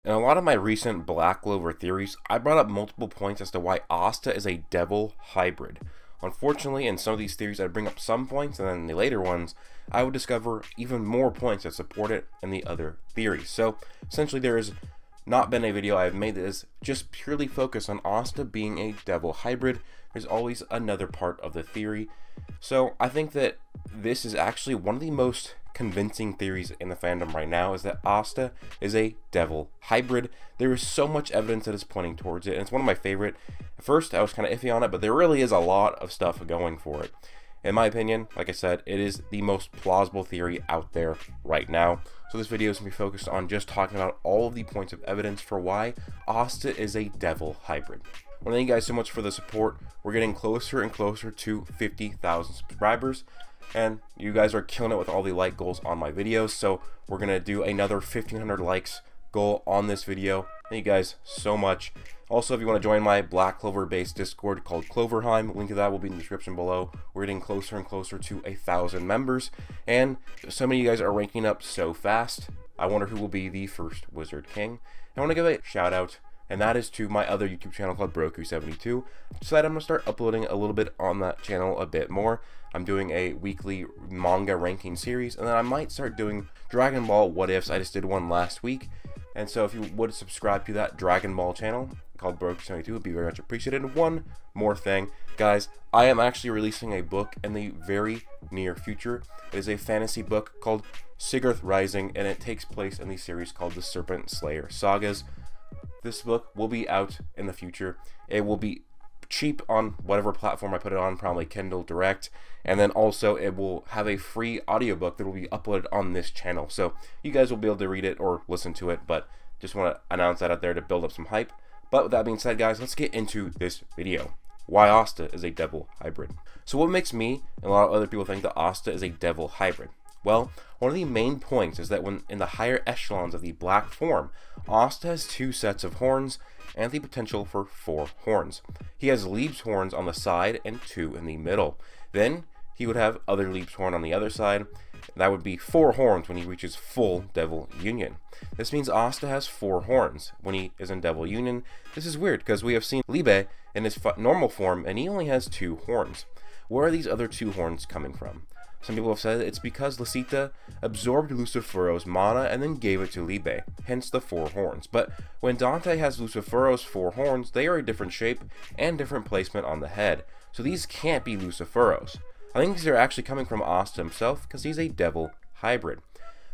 In a lot of my recent Black Clover theories, I brought up multiple points as to why Asta is a devil hybrid. Unfortunately, in some of these theories, I'd bring up some points, and then in the later ones, I would discover even more points that support it in the other theories. So, essentially, there has not been a video I've made that is just purely focused on Asta being a devil hybrid. There's always another part of the theory. So, I think that this is actually one of the most convincing theories in the fandom right now, is that Asta is a devil hybrid. There is so much evidence that is pointing towards it, and it's one of my favorite. At first I was kind of iffy on it, but there really is a lot of stuff going for it. In my opinion, like I said, it is the most plausible theory out there right now. So this video is going to be focused on just talking about all of the points of evidence for why Asta is a devil hybrid. I want to thank you guys so much for the support. We're getting closer and closer to 50,000 subscribers. And you guys are killing it with all the like goals on my videos, so we're gonna do another 1,500 likes goal on this video. Thank you guys so much. Also, if you want to join my Black Clover based Discord called Cloverheim, link to that will be in the description below. We're getting closer and closer to 1,000 members, and so many of you guys are ranking up so fast. I wonder who will be the first Wizard King. I want to give a shout out, and that is to my other YouTube channel called Broku72. Decided I'm going to start uploading a little bit on that channel a bit more. I'm doing a weekly manga ranking series, and then I might start doing Dragon Ball What Ifs. I just did one last week, and so if you would subscribe to that Dragon Ball channel called Broku72, it would be very much appreciated. And one more thing, guys, I am actually releasing a book in the very near future. It is a fantasy book called Sigurth Rising, and it takes place in the series called the Serpent Slayer Sagas. This book will be out in the future. It will be cheap on whatever platform I put it on, probably Kindle Direct, and then also it will have a free audiobook that will be uploaded on this channel, so you guys will be able to read it or listen to it, but just want to announce that out there to build up some hype. But with that being said, guys, let's get into this video. Why Asta is a devil hybrid. So what makes me and a lot of other people think that Asta is a devil hybrid? Well, one of the main points is that when in the higher echelons of the black form, Asta has 2 sets of horns and the potential for 4 horns. He has Lieb's horns on the side and 2 in the middle. Then he would have other Lieb's horn on the other side. That would be 4 horns when he reaches full devil union. This means Asta has 4 horns when he is in devil union. This is weird because we have seen Liebe in his normal form and he only has 2 horns. Where are these other 2 horns coming from? Some people have said it's because Lasita absorbed Lucifero's mana and then gave it to Liebe, hence the 4 horns. But when Dante has Lucifero's 4 horns, they are a different shape and different placement on the head. So these can't be Lucifero's. I think these are actually coming from Asta himself because he's a devil hybrid.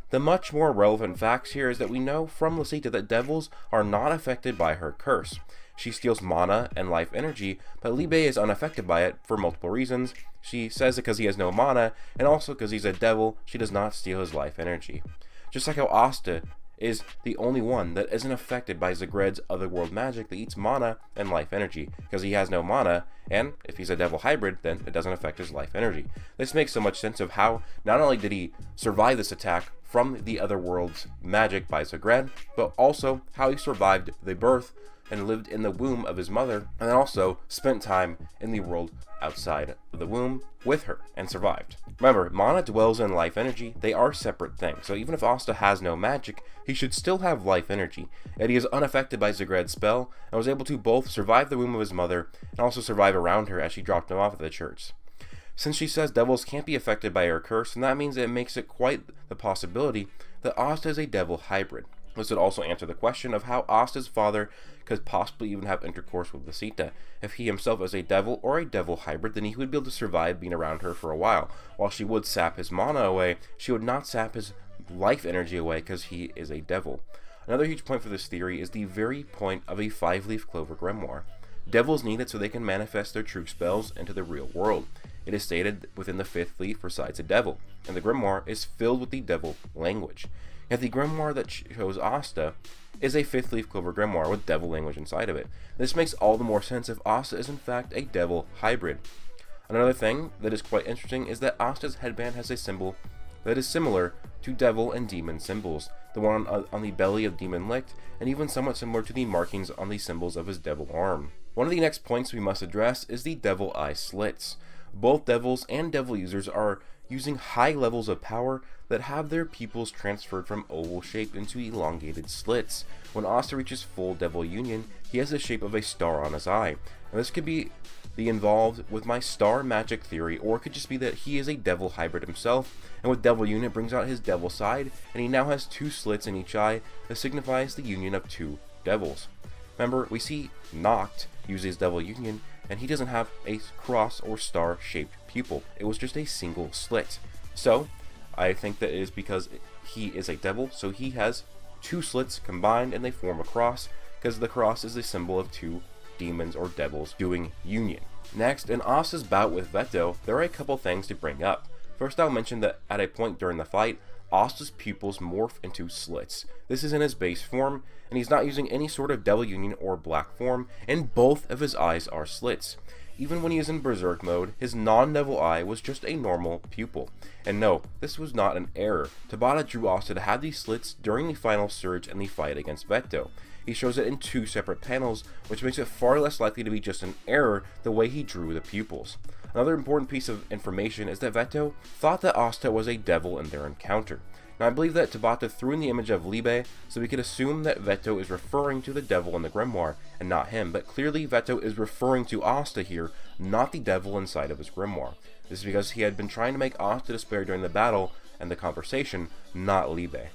The much more relevant facts here is that we know from Lasita that devils are not affected by her curse. She steals mana and life energy, but Liebe is unaffected by it for multiple reasons. She says it because he has no mana, and also because he's a devil, she does not steal his life energy. Just like how Asta is the only one that isn't affected by Zagred's otherworld magic that eats mana and life energy, because he has no mana, and if he's a devil hybrid, then it doesn't affect his life energy. This makes so much sense of how not only did he survive this attack from the otherworld's magic by Zagred, but also how he survived the birth and lived in the womb of his mother, and then also spent time in the world outside of the womb with her and survived. Remember, mana dwells in life energy. They are separate things, so even if Asta has no magic, he should still have life energy, and he is unaffected by Zagred's spell and was able to both survive the womb of his mother and also survive around her as she dropped him off at the church. Since she says devils can't be affected by her curse, and that means it makes it quite the possibility that Asta is a devil hybrid. This would also answer the question of how Asta's father could possibly even have intercourse with Lasita. If he himself is a devil or a devil hybrid, then he would be able to survive being around her for a while. While she would sap his mana away, she would not sap his life energy away because he is a devil. Another huge point for this theory is the very point of a 5-leaf clover grimoire. Devils need it so they can manifest their true spells into the real world. It is stated within the 5th leaf resides a devil, and the grimoire is filled with the devil language. Yet the grimoire that shows Asta is a 5th leaf clover grimoire with devil language inside of it. This makes all the more sense if Asta is in fact a devil hybrid. Another thing that is quite interesting is that Asta's headband has a symbol that is similar to devil and demon symbols, the one on the belly of Demon Licht, and even somewhat similar to the markings on the symbols of his devil arm. One of the next points we must address is the devil eye slits. Both devils and devil users are using high levels of power that have their pupils transferred from oval shape into elongated slits. When Asta reaches full devil union, he has the shape of a star on his eye. Now this could be involved with my star magic theory, or it could just be that he is a devil hybrid himself, and with devil union it brings out his devil side, and he now has 2 slits in each eye that signifies the union of 2 devils. Remember, we see Noct use his devil union, and he doesn't have a cross or star shaped pupil. It was just a single slit. So I think that it is because he is a devil, so he has 2 slits combined and they form a cross, because the cross is a symbol of 2 demons or devils doing union. Next, in Asta's bout with Veto, there are a couple things to bring up. First, I'll mention that at a point during the fight, Asta's pupils morph into slits. This is in his base form, and he's not using any sort of devil union or black form, and both of his eyes are slits. Even when he is in berserk mode, his non-devil eye was just a normal pupil. And no, this was not an error. Tabata drew Asta to have these slits during the final surge and the fight against Veto. He shows it in 2 separate panels, which makes it far less likely to be just an error the way he drew the pupils. Another important piece of information is that Veto thought that Asta was a devil in their encounter. Now I believe that Tabata threw in the image of Libe, so we could assume that Veto is referring to the devil in the grimoire, and not him, but clearly Veto is referring to Asta here, not the devil inside of his grimoire. This is because he had been trying to make Asta despair during the battle and the conversation, not Libe.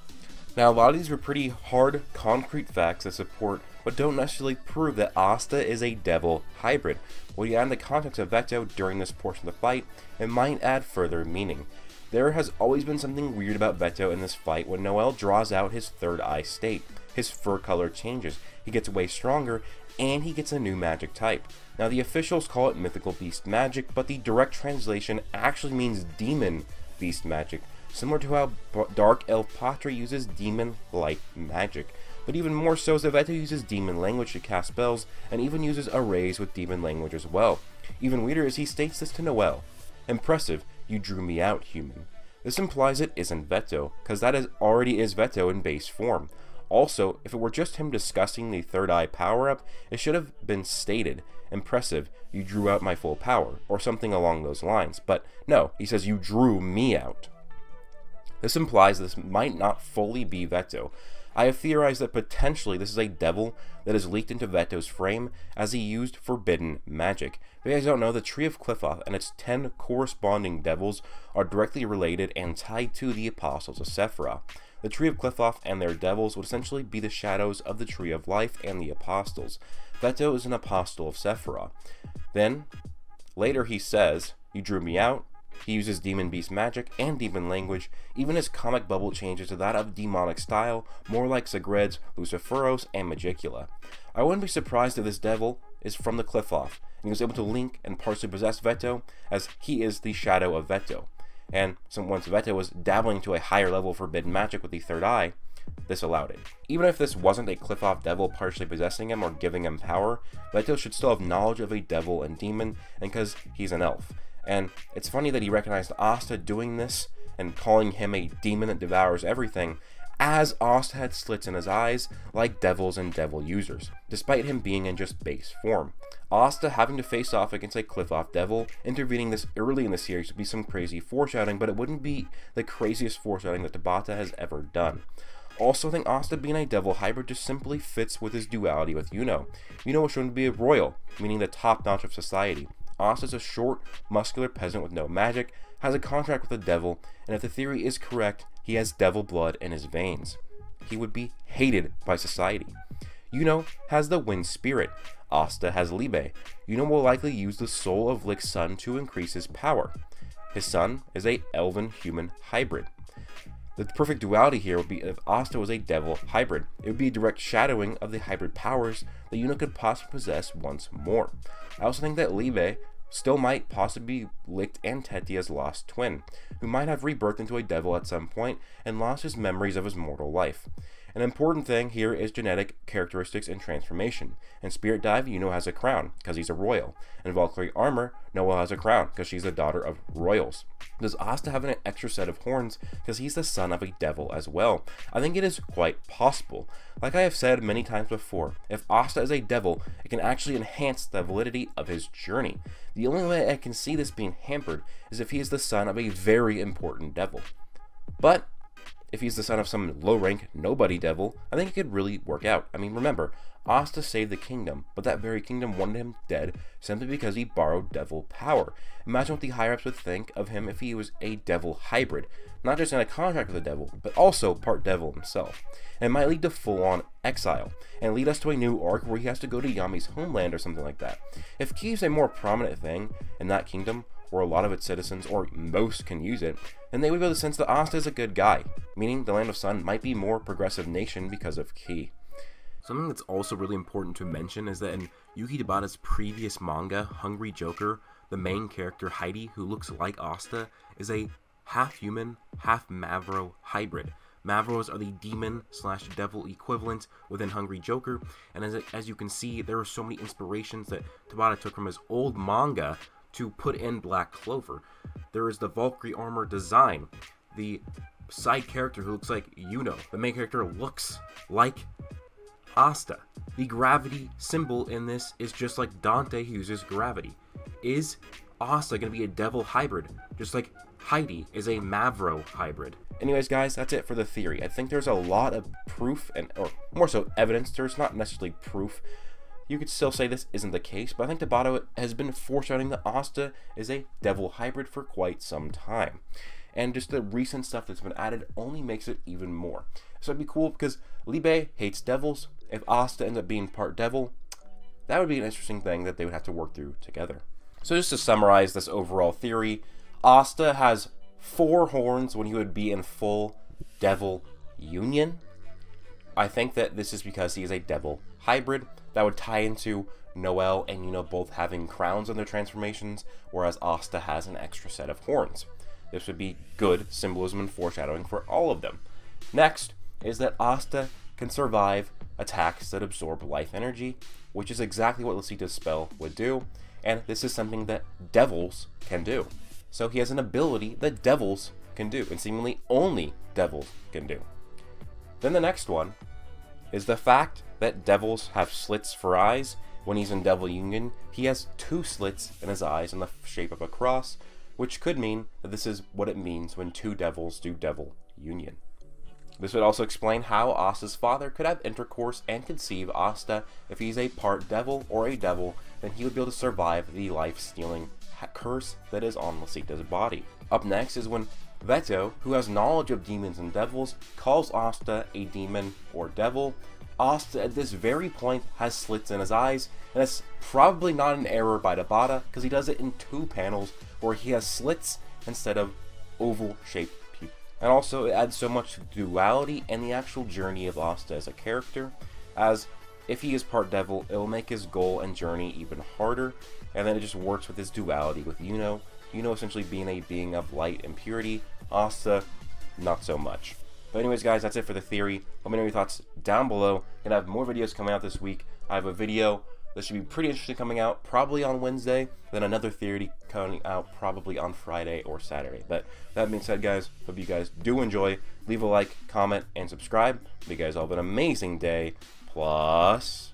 Now a lot of these were pretty hard, concrete facts that support but don't necessarily prove that Asta is a devil hybrid. When you add in the context of Veto during this portion of the fight, it might add further meaning. There has always been something weird about Veto in this fight. When Noel draws out his third eye state, his fur color changes, he gets way stronger, and he gets a new magic type. Now the officials call it mythical beast magic, but the direct translation actually means demon beast magic, similar to how Dark Elf Patra uses demon-like magic. But even more so is that Veto uses demon language to cast spells, and even uses arrays with demon language as well. Even weirder is he states this to Noel. Impressive, you drew me out, human. This implies it isn't Veto, because that already is Veto in base form. Also, if it were just him discussing the third eye power-up, it should have been stated, impressive, you drew out my full power, or something along those lines. But no, he says you drew me out. This implies this might not fully be Veto. I have theorized that potentially this is a devil that is leaked into Veto's frame as he used forbidden magic. If you guys don't know, the Tree of Qliphoth and its 10 corresponding devils are directly related and tied to the Apostles of Sephiroth. The Tree of Qliphoth and their devils would essentially be the shadows of the Tree of Life and the Apostles. Veto is an Apostle of Sephiroth. Then, later he says, you drew me out. He uses demon beast magic and demon language. Even his comic bubble changes to that of demonic style, more like Sigred's, Luciferos, and Magicula. I wouldn't be surprised if this devil is from the Qliphoth, and he was able to link and partially possess Veto, as he is the shadow of Veto. And once Veto was dabbling to a higher level of forbidden magic with the third eye, this allowed it. Even if this wasn't a Qliphoth devil partially possessing him or giving him power, Veto should still have knowledge of a devil and demon, and because he's an elf. And it's funny that he recognized Asta doing this and calling him a demon that devours everything, as Asta had slits in his eyes like devils and devil users, despite him being in just base form. Asta having to face off against a Qliphoth devil, intervening this early in the series would be some crazy foreshadowing, but it wouldn't be the craziest foreshadowing that Tabata has ever done. Also, I think Asta being a devil hybrid just simply fits with his duality with Yuno. Yuno was shown to be a royal, meaning the top notch of society. Asta is a short, muscular peasant with no magic, has a contract with the devil, and if the theory is correct, he has devil blood in his veins. He would be hated by society. Yuno has the wind spirit. Asta has Libe. Yuno will likely use the soul of Lick's son to increase his power. His son is a elven-human hybrid. The perfect duality here would be if Asta was a devil hybrid. It would be a direct shadowing of the hybrid powers that Yuno could possibly possess once more. I also think that Libe still might possibly be Licht and Tetia's lost twin, who might have rebirthed into a devil at some point and lost his memories of his mortal life. An important thing here is genetic characteristics and transformation. In Spirit Dive, Yuno has a crown, because he's a royal. In Valkyrie Armor, Noelle has a crown, because she's the daughter of royals. Does Asta have an extra set of horns, because he's the son of a devil as well? I think it is quite possible. Like I have said many times before, if Asta is a devil, it can actually enhance the validity of his journey. The only way I can see this being hampered is if he is the son of a very important devil. But if he's the son of some low-rank nobody devil, I think it could really work out. I mean, remember, Asta saved the kingdom, but that very kingdom wanted him dead simply because he borrowed devil power. Imagine what the higher-ups would think of him if he was a devil hybrid, not just in a contract with the devil, but also part devil himself. And it might lead to full-on exile, and lead us to a new arc where he has to go to Yami's homeland or something like that. If Ki's a more prominent thing in that kingdom, where a lot of its citizens, or most, can use it, then they would go the sense that Asta is a good guy, meaning the Land of Sun might be more progressive nation because of Ki. Something that's also really important to mention is that in Yuki Tabata's previous manga, Hungry Joker, the main character Heidi, who looks like Asta, is a half-human, half-Mavro hybrid. Mavros are the demon/devil equivalent within Hungry Joker, and as you can see, there are so many inspirations that Tabata took from his old manga to put in Black Clover. There is the Valkyrie armor design, the side character who looks like Yuno, the main character looks like Asta. The gravity symbol in this is just like Dante uses gravity. Is Asta going to be a devil hybrid, just like Heidi is a Mavro hybrid? Anyways, guys, that's it for the theory. I think there's a lot of proof, or more so evidence. There's not necessarily proof. You could still say this isn't the case, but I think Tabata has been foreshadowing that Asta is a devil hybrid for quite some time. And just the recent stuff that's been added only makes it even more. So it'd be cool because Libe hates devils. If Asta ends up being part devil, that would be an interesting thing that they would have to work through together. So just to summarize this overall theory, Asta has 4 horns when he would be in full devil union. I think that this is because he is a devil hybrid. That would tie into Noelle and Yuno both having crowns on their transformations, whereas Asta has an extra set of horns. This would be good symbolism and foreshadowing for all of them. Next is that Asta can survive attacks that absorb life energy, which is exactly what Lasita's spell would do, and this is something that devils can do. So he has an ability that devils can do, and seemingly only devils can do. Then the next one is the fact that devils have slits for eyes. When he's in devil union, he has 2 slits in his eyes in the shape of a cross, which could mean that this is what it means when 2 devils do devil union. This would also explain how Asta's father could have intercourse and conceive Asta. If he's a part devil or a devil, then he would be able to survive the life-stealing curse that is on Lasita's body. Up next is when Veto, who has knowledge of demons and devils, calls Asta a demon or devil. Asta at this very point has slits in his eyes, and it's probably not an error by Tabata because he does it in 2 panels where he has slits instead of oval-shaped pupils. And also it adds so much duality and the actual journey of Asta as a character, as if he is part devil, it will make his goal and journey even harder, and then it just works with his duality with Yuno. Yuno essentially being a being of light and purity, Asta not so much. But anyways, guys, that's it for the theory. Let me know your thoughts down below. I'm going to have more videos coming out this week. I have a video that should be pretty interesting coming out probably on Wednesday, then another theory coming out probably on Friday or Saturday. But that being said, guys, hope you guys do enjoy. Leave a like, comment, and subscribe. Hope you guys all have an amazing day. Plus...